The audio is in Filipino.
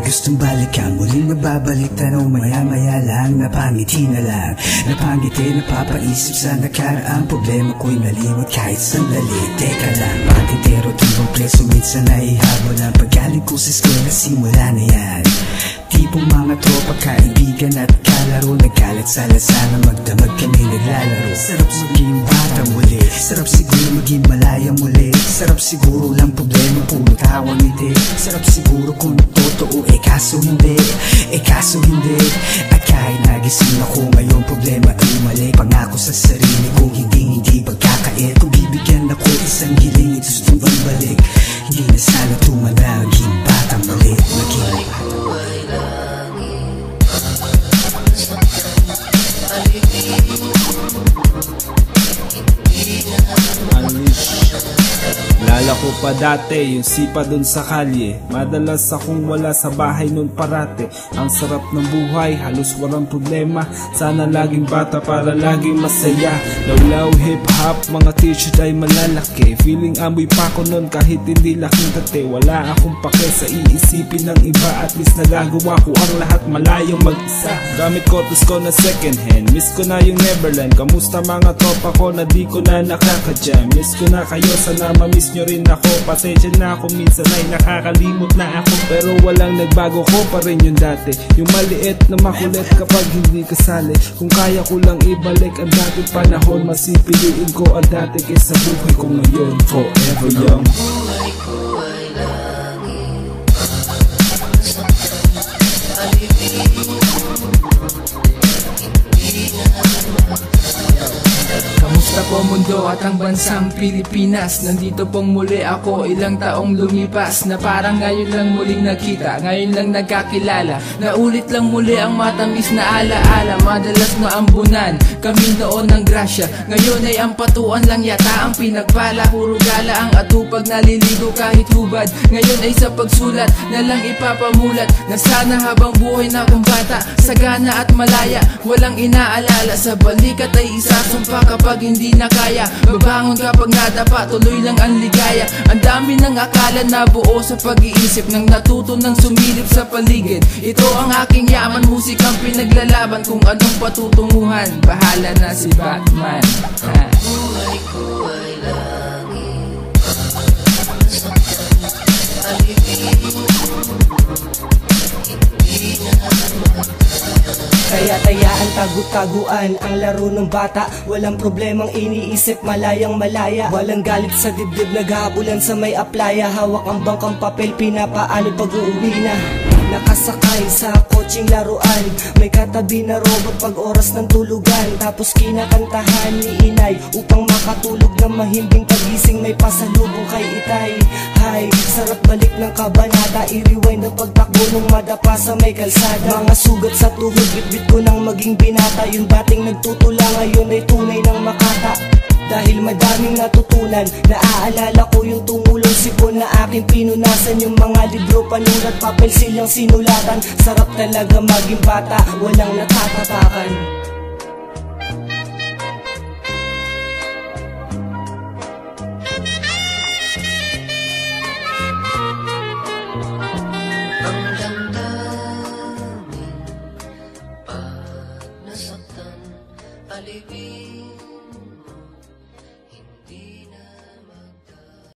gustong balikan, muling mababalik, tanong maya-maya lang, napangiti na lang, napangiti, napapaisip sa nakaraan, problema ko'y nalimot kahit sandali. Teka lang, patintero, tibong preso, minsan naihabol ang paggaling ko sa eskwela, simula na yan. Tipong mga tropa, kaibigan at kalaro, nagkalat-salat, sana magdamag kami naglalaro. Sarap maging bata muli, sarap siguro maging malaya muli, sarap siguro lang problema, puro tawa ngiti. Sarap siguro kung totoo, kaso hindi, kaso hindi. At kahit nagising ako ngayon, problema ay mali. Pangako sa sarili kong hindi pagkakait. Kung bibigyan ako isang giling, gustong balik, hindi na sana tumanda, maging bata muli. Lala ko pa dati, yung sipa dun sa kalye. Madalas akong wala sa bahay nun parate. Ang sarap ng buhay, halos walang problema. Sana laging bata para laging masaya. Lawlaw hip-hop, mga t-shirt ay malalaki. Feeling amoy pa ko nun kahit hindi laking tate. Wala akong pake sa iisipin ng iba. At least nagagawa ko ang lahat malayong mag-isa. Gamit kotos ko na second hand, miss ko na yung Neverland. Kamusta mga tropa ko na di ko na nakaka-jam. Miss ko na kayo, sana ma-miss nyo rin ako. Pasensya na ako, minsan ay nakakalimot na ako. Pero walang nagbago, ko pa rin yung dati. Yung maliit na makulit kapag hindi kasali. Kung kaya ko lang ibalik ang dating panahon, masipiliin ko ang dati kaysa buhay ko ngayon. Forever young. Buhay ko ay langit, alipin, hindi na Kamusta po mundo at ang bansang Pilipinas? Nandito pong muli ako, ilang taong lumipas, na parang ngayon lang muling nakita, ngayon lang nagkakilala. Naulit lang muli ang matamis na alaala. Madalas na ambunan kami noon ng grasya, ngayon ay ang patuan lang yata ang pinagpala. Puro gala ang atupag, naliligo kahit hubad. Ngayon ay sa pagsulat na lang ipapamulat, na sana habang buhay na akong bata, sagana at malaya, walang inaalala. Sa balikat ay isasumpa kapag hindi na kaya, babangon kapag nadapa, tuloy lang ang ligaya. Ang dami ng akala na buo sa pag-iisip, nang natuto ng sumilip sa paligid. Ito ang aking yaman, musikang pinaglalaban, kung anong patutunguhan, bahala na si Batman. buhay ko ay langit, alipin, hindi na Kaya-tayaan, tagu-taguan ang laro ng bata. Walang problemang iniisip, malayang malaya. Walang galit sa dibdib, naghahabulan sa may aplaya. Hawak ang bangkang papel, pinapaalo pag-uwi na. Nakasakay sa kotseng laruan, may katabi na robot pag oras ng tulugan. Tapos kinakantahan ni inay upang makatulog na mahimbing pagising. May pasalubong kay itay. Hay, sarap balik ng kabanata, i-rewind ang pagtakbo nung madapa sa may kalsada. Mga sugat sa tuhod, bitbit ko nang maging binata. Yung dating nagtutula ngayon ay tunay ng makata. Dahil madaming natutunan, naaalala ko yung tumulong sipon na aking pinunasan. Yung mga libro, panulat, papel silang sinulatan. Sarap talaga maging bata, walang natatatakan. ang damdamin pag nasaktan, alipin.